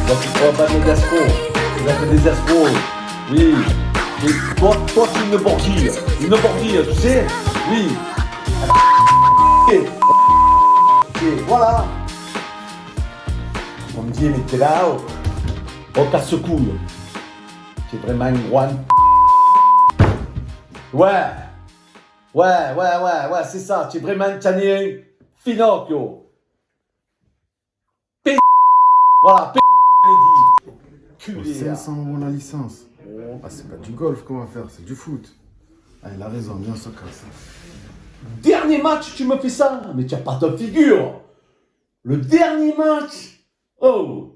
Oh, bah, des escrocs. Il a fait des escrocs. Oui. Mais toi, tu es une bordille. Une bordille, tu sais? Oui. Et voilà. On me dit, mais t'es là, oh casse-couille. C'est vraiment une grande. Ouais, c'est ça. Tu es vraiment un canien finocchio. Voilà, Pour 500 € la licence. Ah, c'est pas du golf qu'on va faire, c'est du foot. Ah, il a raison, viens, on se casse. Dernier match, tu me fais ça. Mais tu n'as pas de figure. Le dernier match. Oh.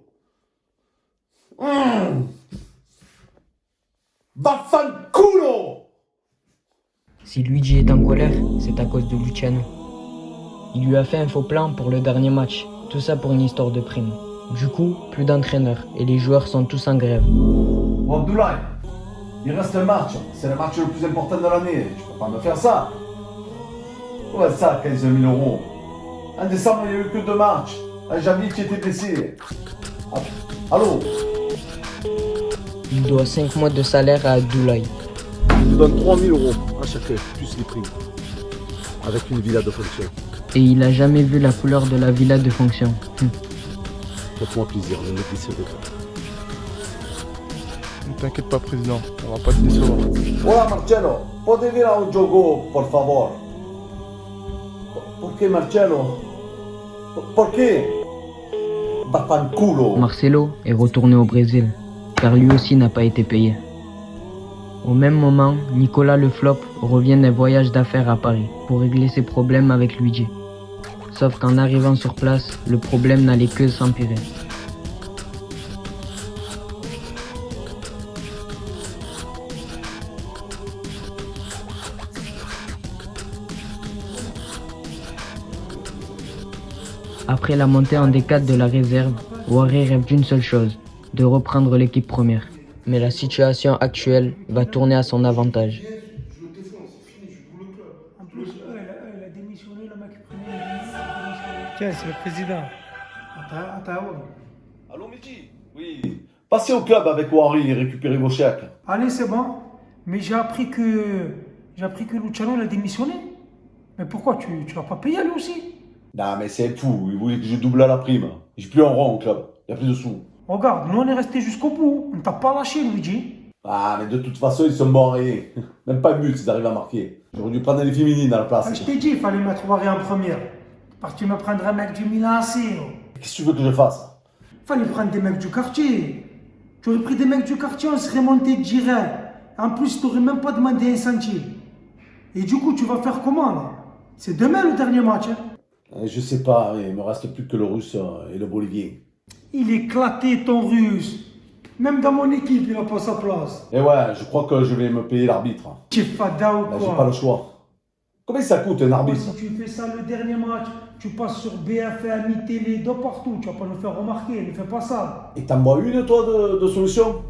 Vaffanculo. Si Luigi est en colère, c'est à cause de Luciano. Il lui a fait un faux plan pour le dernier match, tout ça pour une histoire de prime. Du coup, plus d'entraîneurs et les joueurs sont tous en grève. Bon, Abdoulaye, il reste un match. C'est le match le plus important de l'année. Tu peux pas me faire ça. Ouais, ça, 15 000 €. En décembre, il n'y a eu que 2 matchs. En janvier, tu étais blessé. Ah, allô? Il doit 5 mois de salaire à Abdoulaye. Je vous donne 3 000 € à chacun, plus les primes. Avec une villa de fonction. Et il a jamais vu la couleur de la villa de fonction. Faites-moi plaisir, ne me décevez pas. Ne t'inquiète pas, président, on va pas te décevoir. Hola, Marcello. Potevi venire un gioco, por favor? Perché, Marcello? Perché? Vaffanculo. Marcelo est retourné au Brésil, car lui aussi n'a pas été payé. Au même moment, Nicolas le Flop revient d'un voyage d'affaires à Paris pour régler ses problèmes avec Luigi. Sauf qu'en arrivant sur place, le problème n'allait que s'empirer. Après la montée en D4 de la réserve, Waré rêve d'une seule chose, de reprendre l'équipe première. Mais la situation actuelle va tourner à son avantage. En plus, elle a démissionné, le mec premier. Tiens, c'est le président. Attends. Allô, Mehdi? Oui. Passez au club avec Wari et récupérez vos chèques. Allez, c'est bon. Mais j'ai appris que Luciano il a démissionné. Mais pourquoi tu l'as pas payé lui aussi? Non, mais c'est fou. Il voulait que je double la prime. J'ai plus un rond au club. Il n'y a plus de sous. Regarde, nous on est resté jusqu'au bout. On t'a pas lâché, Luigi. Ah, mais de toute façon, ils sont bons à rien. Même pas un but, ils arrivent à marquer. J'aurais dû prendre les féminines à la place. Ah, je t'ai dit, il fallait mettre Waré en première. Parce que tu me prendrais un mec du Milan AC. Qu'est-ce que tu veux que je fasse? Fallait prendre des mecs du quartier. Tu aurais pris des mecs du quartier, on serait monté direct. En plus, tu n'aurais même pas demandé un centime. Et du coup, tu vas faire comment là? C'est demain le dernier match. Hein? Je sais pas, il me reste plus que le russe et le bolivien. Il est éclaté ton russe. Même dans mon équipe, il n'a pas sa place. Et ouais, je crois que je vais me payer l'arbitre. Tu es fada ou Là, quoi? j'ai pas le choix. Combien ça coûte un arbitre? Si tu fais ça le dernier match, tu passes sur BFM, télé, de partout. Tu vas pas nous faire remarquer, ne fais pas ça. Et t'en vois une, toi, de solution?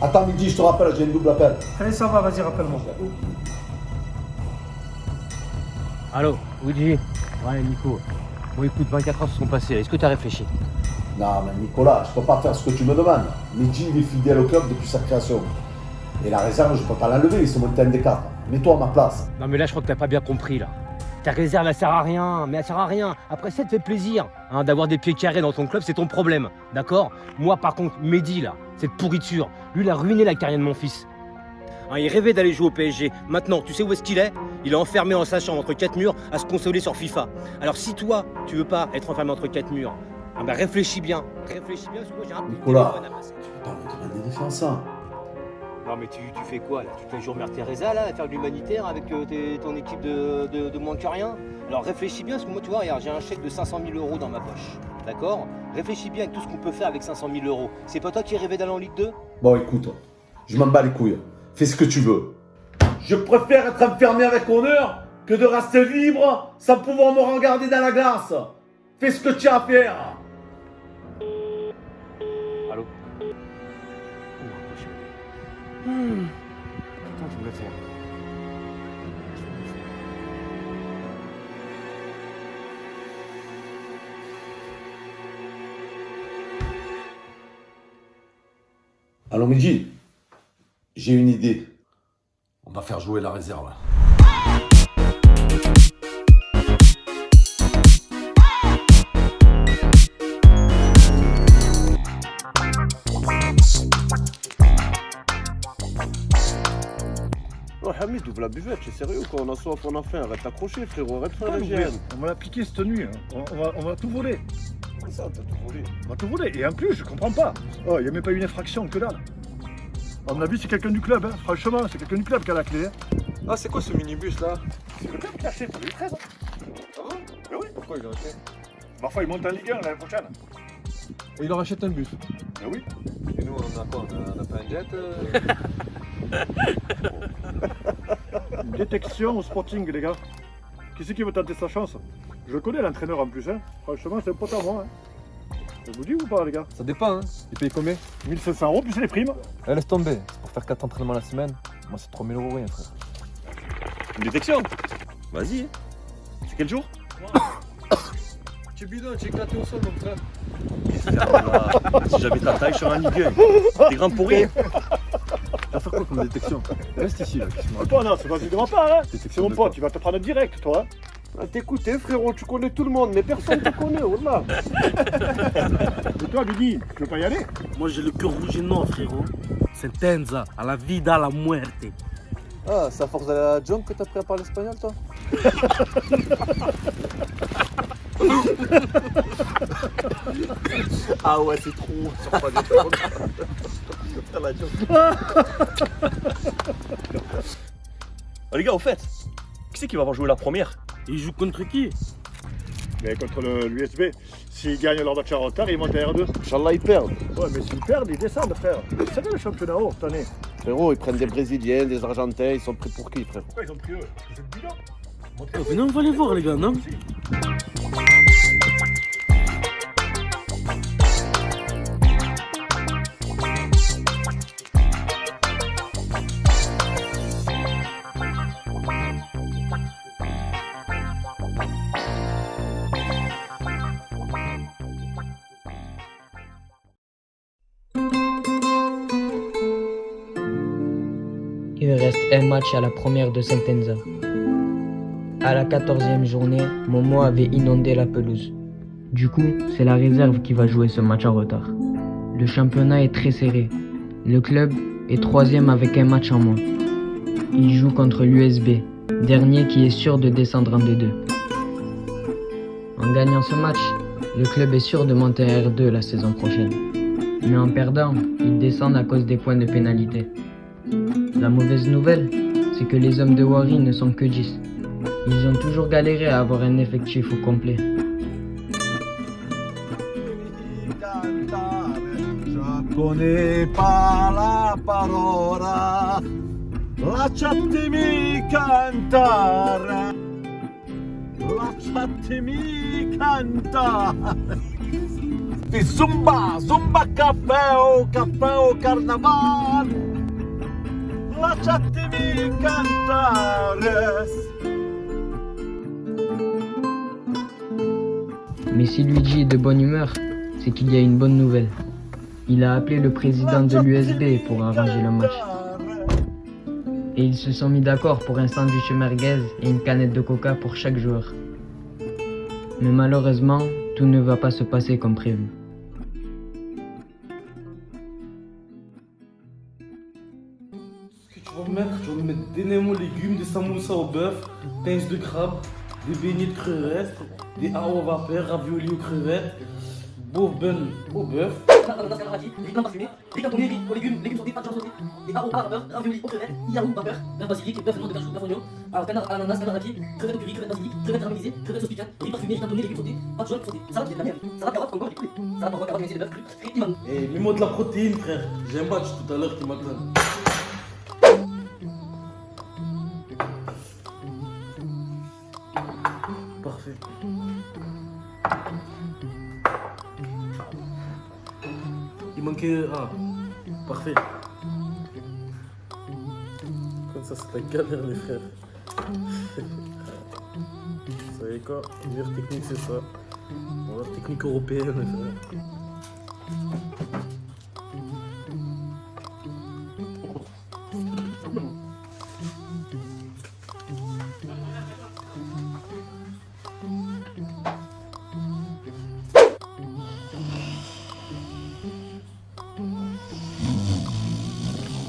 Attends, Mehdi, je te rappelle, j'ai une double appel. Allez, ça va, vas-y, rappelle-moi. Allô, Luigi. Ouais, Nico. Bon, écoute, 24 heures se sont passées. Est-ce que tu as réfléchi? Non, mais Nicolas, je peux pas faire ce que tu me demandes. Mehdi, il est fidèle au club depuis sa création. Et la réserve, je peux pas l'enlever, ils sont montés en D4. Mets-toi à ma place. Non, mais là, je crois que t'as pas bien compris, là. Ta réserve, elle sert à rien. Mais elle sert à rien. Après, ça te fait plaisir. Hein, d'avoir des pieds carrés dans ton club, c'est ton problème. D'accord? Moi, par contre, Mehdi, là, cette pourriture, lui, il a ruiné la carrière de mon fils. Hein, il rêvait d'aller jouer au PSG. Maintenant, tu sais où est-ce qu'il est? Il est enfermé dans sa chambre entre 4 murs à se consoler sur FIFA. Alors, si toi, tu veux pas être enfermé entre 4 murs, ah ben réfléchis bien. Réfléchis bien, parce que moi, j'ai un Nicolas, téléphone à passer. tu peux pas me demander de faire ça. Non mais tu fais quoi là? Tu te fais jour Mère Teresa là, à faire de l'humanitaire avec ton équipe de moins que rien? Alors réfléchis bien, parce que moi tu vois, regarde, j'ai un chèque de 500 000 € dans ma poche. D'accord? Réfléchis bien avec tout ce qu'on peut faire avec 500 000 €. C'est pas toi qui rêvais d'aller en Ligue 2? Bon, écoute, je m'en bats les couilles. Fais ce que tu veux. Je préfère être enfermé avec honneur que de rester libre sans pouvoir me regarder dans la glace. Fais ce que tu as à faire. Allô? Attends, tu me le fais. Allô, Mehdi, j'ai une idée. On va faire jouer la réserve. Oh Hamid, ouvre la buvette, c'est sérieux quoi, on a soif, on a faim, arrête t'accrocher frérot, arrête de faire la On gêne. va l'appliquer cette nuit, hein. On va tout voler. Comment ça, t'as tout volé? On va tout voler. Et en plus, je comprends pas. Oh, il n'y a même pas une infraction, que dalle. À mon avis, c'est quelqu'un du club, hein. Franchement, c'est quelqu'un du club qui a la clé. Hein. Ah, c'est quoi ce minibus là? C'est le club qui a acheté pour les 13 ans. Ah bon? Mais oui. Pourquoi il a acheté? Parfois, il monte en Ligue 1 l'année prochaine. Et il en rachète un bus. Mais oui. Et nous, on a quoi? On a pas un jet Une détection au Sporting, les gars. Qui c'est qui veut tenter sa chance? Je connais l'entraîneur en plus, hein. Franchement, c'est un pote à moi, hein. Je vous dis ou pas, les gars? Ça dépend, hein. Il paye combien? 1500 € plus les primes. Laisse tomber. C'est pour faire 4 entraînements la semaine. Moi, c'est 3000 € rien, frère. Une détection? Vas-y. C'est quel jour? Tu es bidon, tu es éclaté au sol, mon frère. Si j'avais ta taille, je serais un Ligue 1. T'es grand pour rien. Tu vas faire quoi comme détection? Reste ici, là. Toi, non, c'est pas de ma part, hein. C'est Détection mon de pote, quoi? tu vas te prendre direct, toi. Hein. Ah, t'écoutes, frérot, tu connais tout le monde, mais personne te connaît, wallah. Et toi, Biggie, tu veux pas y aller? Moi j'ai le cœur rouge et noir, frérot. Sentenza, à la vida, à la muerte. Ah, c'est à force d'aller à la jump que t'as appris à parler espagnol, toi? Ah ouais, c'est trop. Sur pas de la jump. Oh, les gars, au fait, qui c'est qui va avoir joué la première? Il joue contre qui? Mais contre l'USB, s'ils gagnent leur match en retard, ils montent à R2. Inch'Allah, ils perdent. Ouais, mais s'ils perdent, ils descendent, frère. C'est vrai le championnat haut cette année. Frérot, ils prennent des Brésiliens, des Argentins, ils sont pris pour qui, frérot? Pourquoi ils ont pris eux? C'est le bilan. Venez, on va les voir, les gars, non? Il reste un match à la première de Sentenza. À la 14e journée, Momo avait inondé la pelouse. Du coup, c'est la réserve qui va jouer ce match en retard. Le championnat est très serré. Le club est 3e avec un match en moins. Il joue contre l'USB, dernier qui est sûr de descendre en D2. En gagnant ce match, le club est sûr de monter à R2 la saison prochaine. Mais en perdant, ils descendent à cause des points de pénalité. La mauvaise nouvelle, c'est que les hommes de Wari ne sont que 10. Ils ont toujours galéré à avoir un effectif au complet. Connais pas la parola, lasciatemi cantare, lasciatemi cantare. Di zumba, zumba caffè o carnaval, lasciatemi cantare. Mais si Luigi est de bonne humeur, c'est qu'il y a une bonne nouvelle. Il a appelé le président de l'USB pour arranger le match. Et ils se sont mis d'accord pour un sandwich merguez et une canette de coca pour chaque joueur. Mais malheureusement, tout ne va pas se passer comme prévu. Ce que tu vas me mettre des nems aux légumes, des samoussas au bœuf, pinces de crabe, des beignets de crevettes, des hauts vapeur, raviolis aux crevettes, Beau bun au bœuf. Ananas, camarati, riz blanc parfumé, riz cantonné, riz aux légumes sautés, pâtes sauté, et AOA, vapeur, ravioli aux crevettes, yaourt, vapeur, bœuf basilic, bœuf noix de cajou, bœuf oignon, alors canard à l'ananas, camarati, crevettes au curry, crevettes basilic, crevettes caramélisées, crevettes sauce piquante, riz parfumé, riz cantonné, légumes sautés, pâtes jaunes sauté, salade c'est de la merde, salade carotte, concombre et poulet, salade porc, carotte, maisée de bœuf cru, frites, piment. Et mets-moi de la protéine, frère. J'ai un match tout à l'heure qui m'attend. Parfait. Il manquait... Ah, parfait. Comme ça, c'est la galère, les frères. Vous savez quoi? Meilleure technique, c'est ça. Bon, la technique européenne, les frères.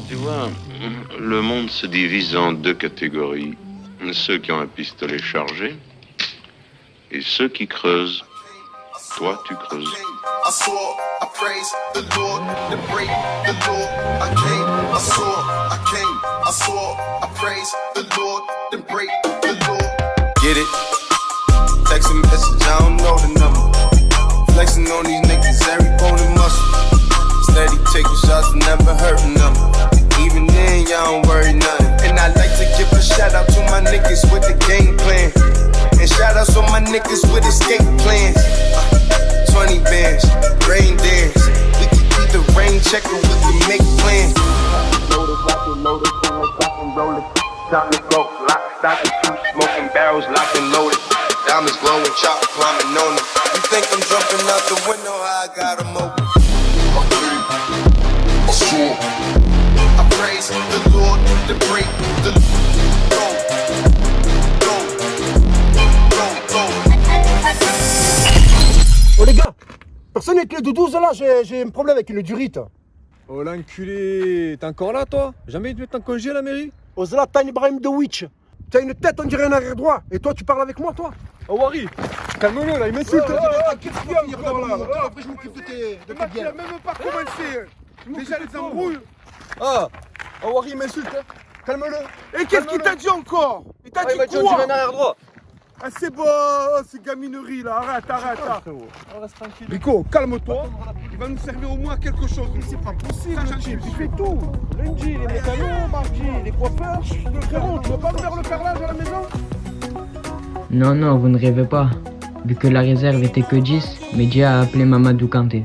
Tu vois, le monde se divise en deux catégories. Ceux qui ont un pistolet chargé et ceux qui creusent. Toi, tu creuses. I saw, I praise the Lord, then break the law. I came, I saw, I came, I saw, I praise the Lord, then break the law. Get it? Text a message, I don't know the number. Flexing on these niggas, every bone and muscle. Steady taking shots, never hurting them. Even then, y'all don't worry nothing. And I like to give a shout out to my niggas with the game plan. And shout outs to my niggas with escape plans. 20 bands, rain dance. We can keep the rain checker, we can make plans. Loaded, rolling. Time to go, lock, stock, and two smoking barrels, locked and loaded. Diamonds glowing, chop climbing on them. You think I'm jumping out the window? How I got them open. I saw, I praise the Lord, the break, the go, go, go, go. Oh les gars, personne avec le 12 là, j'ai un problème avec une durite. Oh l'enculé, t'es encore là toi? Jamais ils te mettent en congé à la mairie? Oh Zlatan Ibrahimovic, t'as une tête, on dirait un arrière droit. Et toi, tu parles avec moi, toi? Oh Wari, calme-le là, il m'insulte. Qu'est-ce qu'il y a encore là? Après, je m'occupe de tes biens. Il a même pas commencé. Déjà les embrouilles. Ah, oh Wari, il m'insulte. Calme-le. Et qu'est-ce qu'il t'a dit encore? Il t'a dit quoi? Il m'a dit on dirait un arrière droit. Ah c'est bon, c'est gaminerie là, arrête. Reste tranquille. Rico, calme-toi, il va nous servir au moins quelque chose. C'est pas possible, tu fais tout. Lundi, les métallos, mardi, les coiffeurs. Frérot, tu veux pas faire le carrelage à la maison? Non, vous ne rêvez pas. Vu que la réserve était que 10, Media a appelé Mamadou Kanté.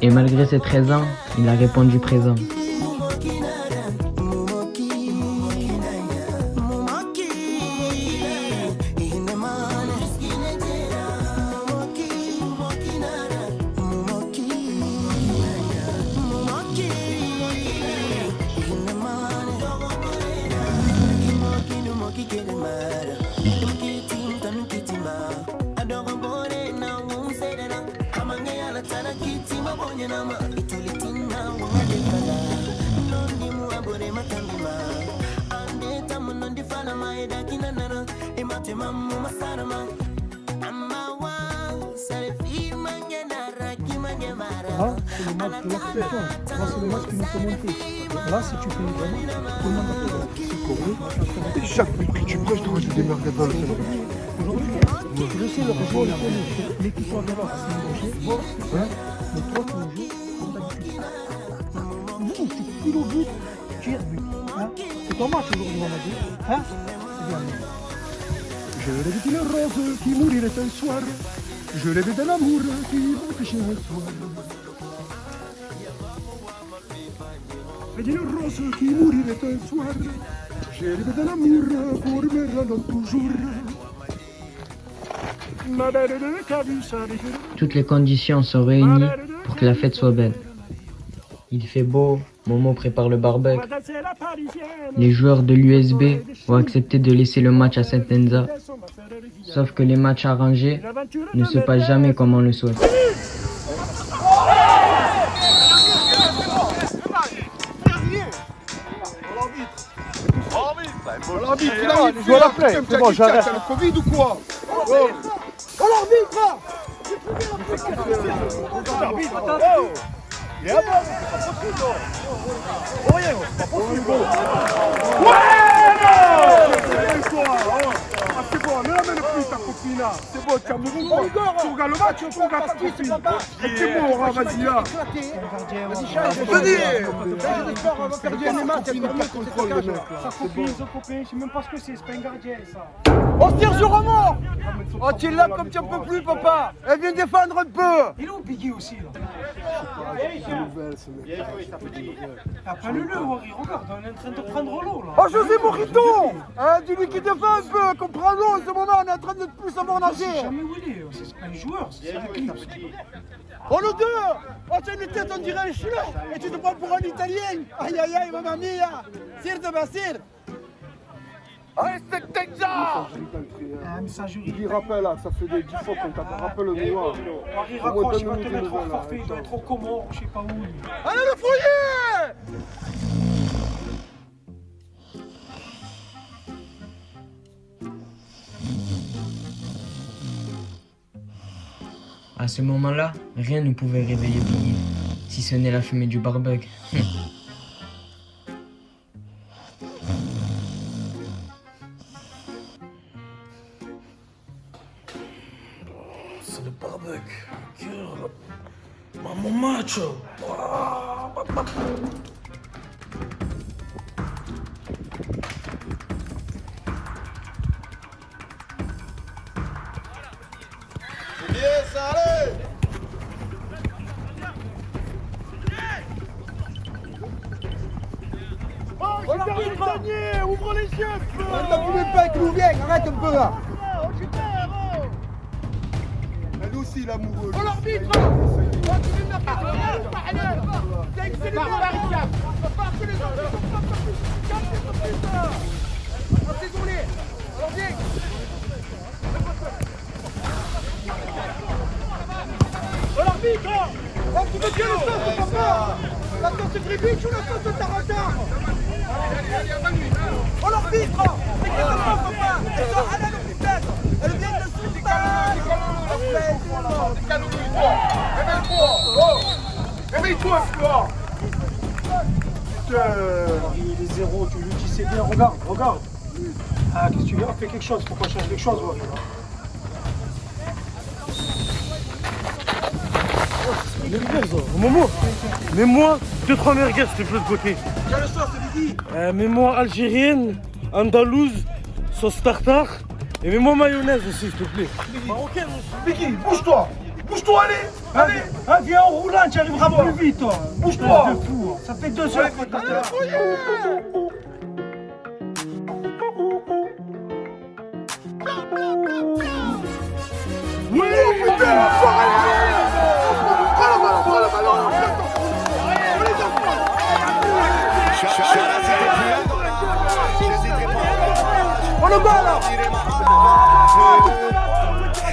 Et malgré ses 13 ans, il a répondu présent. Là, c'est le match de l'accession. Là, c'est le match qui nous faut monter. Là, si tu fais vraiment, tout le monde va te Et chaque week tu prêches, je dois rajouter des merguez dans le film. Aujourd'hui, je sais le réseau, l'équipe soit là, c'est un danger. Mais toi, tu nous joues comme d'habitude. Vous, tu tires au but, tu tires but. C'est ton match aujourd'hui, on va dire. C'est bien. Je rêve d'une rose qui mourirait un soir. Je rêve d'un amour qui m'empêchait un soir. Et d'une rose qui mourirait un soir. Je rêve d'un amour pour me rendre toujours. Ma belle de Cabusa. Toutes les conditions sont réunies pour que la fête soit belle. Il fait beau, Momo prépare le barbecue. Les joueurs de l'USB ont accepté de laisser le match à Saint-Enza. Sauf que les matchs arrangés ne se passent jamais comme on le souhaite. C'est bon, j'arrête. C'est le Covid ou quoi? Oh l'arbitre! Il est à bas, c'est pas possible. Oh, rien, c'est pas possible. C'est bon, ne l'amène plus ta copine là. C'est bon, tu as mouru quoi. Tu regardes le match, tu regardes ta copine. C'est bon, Aura, vas-y là. Vas-y, change. Vas-y. On va faire des matchs, il pas contrôle le mec. Sa copine, son copain, je sais même pas ce que c'est pas un gardien ça. On se tire sur Ramon. Oh, tu es là comme tu en peux plus, papa. Elle vient défendre un peu. Il est où Biggie aussi là? Appelle-le, Wari, regarde, on est en train de prendre l'eau là. Oh, José Morito. Dis-lui qu'il défend un peu, qu'on prend l'eau en ce moment, on est en train de plus savoir Je sais nager. jamais où il est, c'est pas un joueur, c'est un clip. Oh, le 2. Oh, tu as une tête, on dirait un chien. Et tu te prends pour un Italien. Aïe, aïe, aïe, mamma mia. Sir de Basir. Allez, c'est Texas. Ah, mais ça jury. Il rappelle là, ça fait des 10 fois qu'on t'a rappelé le noir. Wari raccroche, il va te mettre hors forfait, il doit être au Comore, je sais pas où. Allez, le foyer. À ce moment-là, rien ne pouvait réveiller Biggie, si ce n'est la fumée du barbecue. C'est le barbecue. Mon match. Yes, allez. Oh, le dernier, ouvre les yeux. On t'a fumé pas avec nous, viens, arrête un peu là. Elle aussi, l'amoureux. Oh, l'arbitre. Oh, tu viens de la part. T'as excellé bien. Papa, que les autres ne sont pas plus. Calme-toi, putain. Oh, désolé. Alors, viens. Oh, l'arbitre. Oh, tu veux bien le sauce, papa. La sauce Gribic ou la sauce de Taranta. Oh, l'arbitre. C'est qu'elle ne pas, papa. Elle doit aller à l'hôpital. Elle vient de Réveille-toi, Flore. Il est zéro, tu lui dis c'est bien, regarde. Ah, qu'est-ce que tu veux? Fais quelque chose, faut qu'on change quelque chose, Wari. Momo, mets-moi 2-3 merguez s'il te plaît de côté. Quelle sauce, Didi? Mets-moi algérienne, andalouse, sauce tartare. Et mets-moi mayonnaise aussi s'il te plaît. Marocaine aussi. Biggie, bouge-toi. Bouge-toi, allez. Ah, viens en roulant, tu arriveras plus vite, toi. Bouge-toi. De fou, ça fait 2 heures que t'es là. Oui, putain, prends le ballon. On le bat là.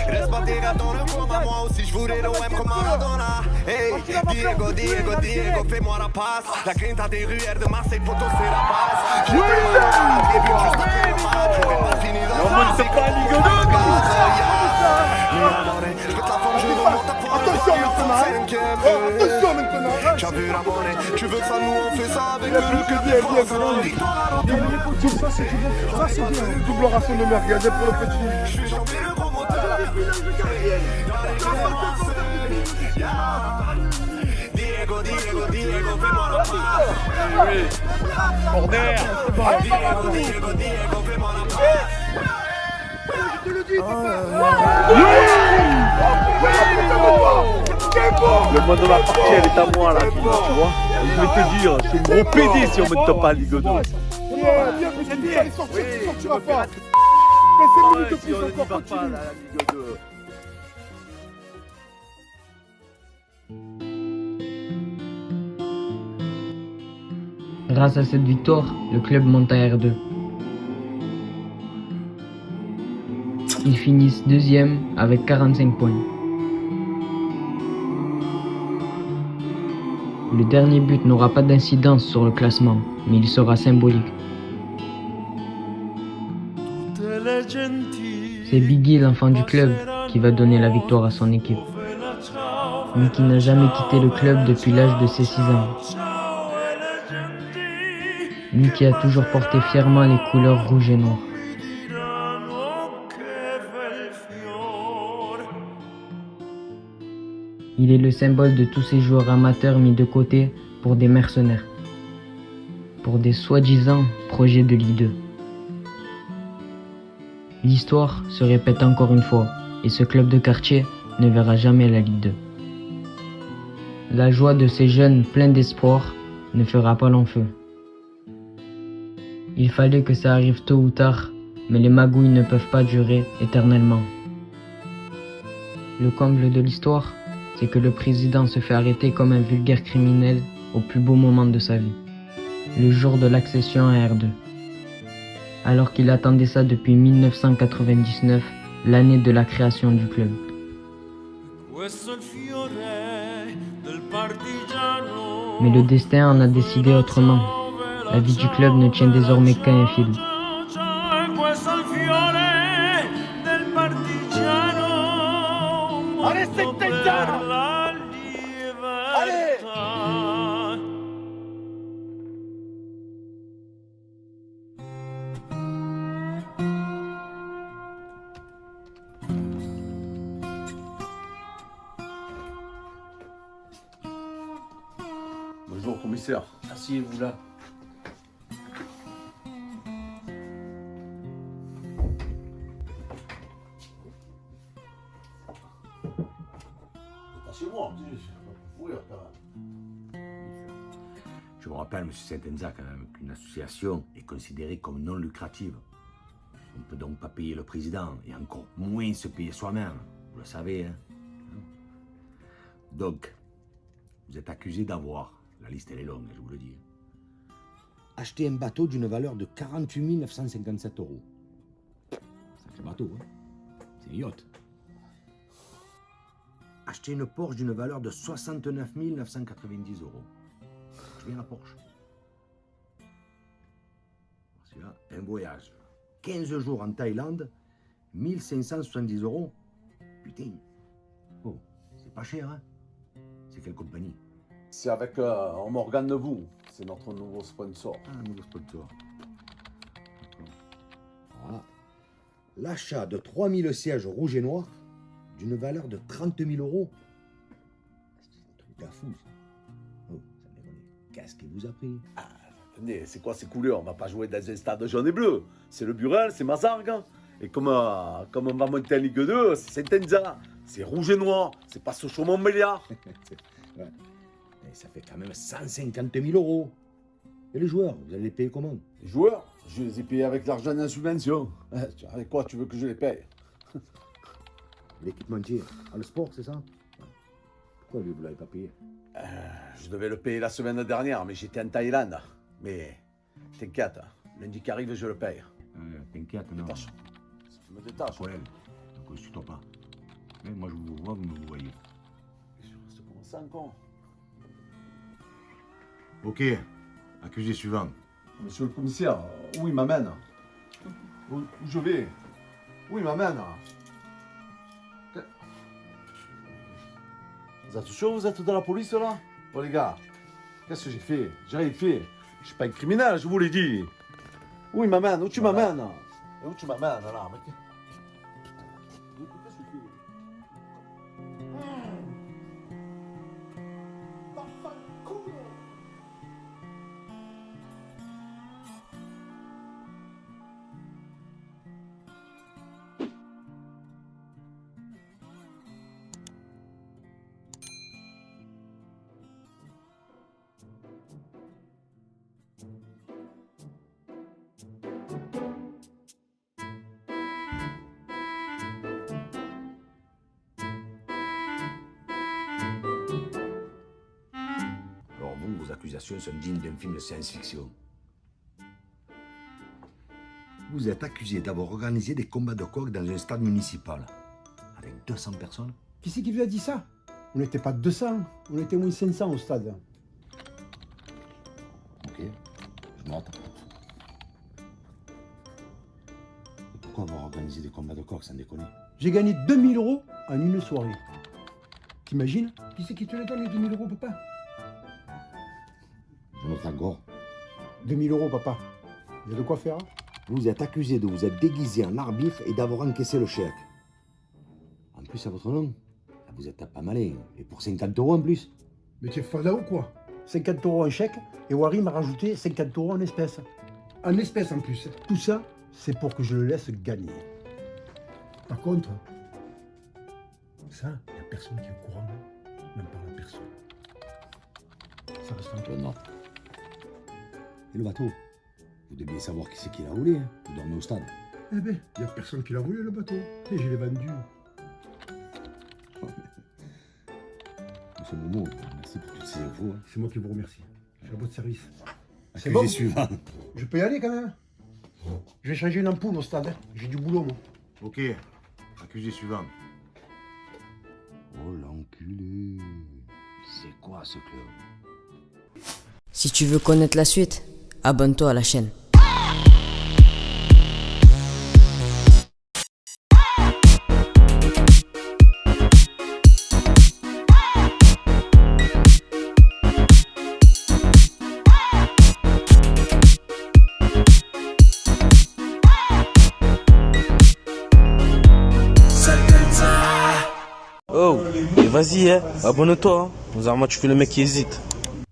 Reste pas tes gars dans le coma, moi aussi je voulais l'OM comme Maradona. Hey, Diego, fais-moi la passe. La grinta des ruelles de Marseille, poto c'est la base. J'étais mal au début, juste après le match. Je vais pas finir dans le match, c'est pas Ligue 2. Je veux te la femme, je veux mon ta poire. Attention maintenant. J'ai vu la monnaie, tu veux que ça nous on fait ça avec le club de France. Ça c'est bien. Double ration de merguez pour le petit. Je suis champion le gros moteur. Diego, fais-moi la passe. Corner. Diego, fais-moi la passe. Je te le dis, papa. Le mode de la partie, elle est à moi là, tu vois. Je vais te dire, je suis un gros PD si on me tape pas à Ligue 2. Bien, c'est bien. Allez, sortira pas. Mais c'est minutes de plus encore, continue. Grâce à cette victoire, le club monte à R2. Ils finissent deuxième avec 45 points. Le dernier but n'aura pas d'incidence sur le classement, mais il sera symbolique. C'est Biggie, l'enfant du club, qui va donner la victoire à son équipe. mais qui n'a jamais quitté le club depuis l'âge de ses 6 ans. Lui qui a toujours porté fièrement les couleurs rouge et noir. Il est le symbole de tous ces joueurs amateurs mis de côté pour des mercenaires, pour des soi-disant projets de Ligue 2. L'histoire se répète encore une fois et ce club de quartier ne verra jamais la Ligue 2. La joie de ces jeunes pleins d'espoir ne fera pas long feu. Il fallait que ça arrive tôt ou tard, mais les magouilles ne peuvent pas durer éternellement. Le comble de l'histoire, c'est que le président se fait arrêter comme un vulgaire criminel au plus beau moment de sa vie, le jour de l'accession à R2. Alors qu'il attendait ça depuis 1999, l'année de la création du club. Mais le destin en a décidé autrement. La vie du club ne tient désormais qu'à un fil. Allez, c'est Allez! Bonjour, commissaire. Asseyez-vous là. Chez-moi, je vais mourir quand même. Je vous rappelle, M. Sentenza, quand même, qu'une association est considérée comme non lucrative. On ne peut donc pas payer le président, et encore moins se payer soi-même. Vous le savez, hein? Donc, vous êtes accusé d'avoir, la liste elle est longue, je vous le dis, acheté un bateau d'une valeur de 48 957 €. Sacré bateau, hein? C'est un yacht. Acheter une Porsche d'une valeur de 69 990 €. Je viens la Porsche. Celui-là, un voyage. 15 jours en Thaïlande, 1570 €. Putain. Oh, c'est pas cher, hein? C'est quelle compagnie? C'est avec Morgan Nevou. C'est notre nouveau sponsor. Ah, un nouveau sponsor. Voilà. L'achat de 3000 sièges rouges et noirs d'une valeur de 30 000 €. C'est un truc à fou, ça. Oh, ça me déconne. Qu'est-ce qui vous a pris? Ah, attendez, c'est quoi ces couleurs? On va pas jouer dans un stade jaune et bleu. C'est le Burel, c'est Mazargues. Hein. Et comme on va monter en Ligue 2, c'est Sentenza. C'est rouge et noir. C'est pas Sochaux-Montbéliard. Ouais. Et ça fait quand même 150 000 €. Et les joueurs, vous allez les payer comment? Les joueurs, je les ai payés avec l'argent d'un subvention. Avec quoi tu veux que je les paye? L'équipementier. Ah, le sport, c'est ça? Pourquoi lui, vous ne l'avez pas payé? Je devais le payer la semaine dernière, mais j'étais en Thaïlande. Mais t'inquiète, lundi qui arrive, je le paye. T'inquiète, non. Détache. Je me détache. Problème. Donc, je ne pas. Mais moi, je vous vois, vous me voyez. C'est pour ça encore. Ok. Accusé suivant. Monsieur le commissaire, où il m'amène? Où je vais? Où il m'amène? Vous êtes sûr, vous êtes de la police là? Oh les gars, qu'est-ce que j'ai fait? J'ai rien fait. Je suis pas un criminel, je vous l'ai dit. Où il m'amène? Où tu m'amènes? Où tu m'amènes là? Alors vous, vos accusations sont dignes d'un film de science-fiction. Vous êtes accusé d'avoir organisé des combats de coq dans un stade municipal. Avec 200 personnes. Qui c'est qui lui a dit ça? On n'était pas 200, on était moins 500 au stade. Ok, je note. Et pourquoi avoir organisé des combats de coq sans déconner? J'ai gagné 2000 € en une soirée. T'imagines? Qui c'est qui te les donne les 2000 euros, papa? Jonathan Gore. 2000 euros, papa. Il y a de quoi faire, hein? Vous êtes accusé de vous être déguisé en arbitre et d'avoir encaissé le chèque. En plus, à votre nom, vous êtes pas malin. Et pour 50 euros en plus. Mais tu es fada ou quoi? 50 euros en chèque et Wari m'a rajouté 50 euros en espèces. En espèces en plus. Tout ça, c'est pour que je le laisse gagner. Par contre, ça, il n'y a personne qui est au courant, même pas la personne. Ça reste entre nous. Et le bateau? Vous deviez savoir qui c'est qui l'a roulé, hein. Vous dormez au stade. Eh ben, il n'y a personne qui l'a voulu, le bateau. Et je l'ai vendu. Monsieur Momo, merci pour toutes ces infos. Hein. C'est moi qui vous remercie. Je suis à votre service. C'est bon suivant. Je peux y aller quand même. Je vais changer une ampoule au stade. Hein. J'ai du boulot, moi. Ok. Accusé suivant. Oh l'enculé. C'est quoi ce club? Si tu veux connaître la suite, abonne-toi à la chaîne. Oh, et vas-y, hein, abonne-toi. Hein. Zarma, tu fais le mec qui hésite.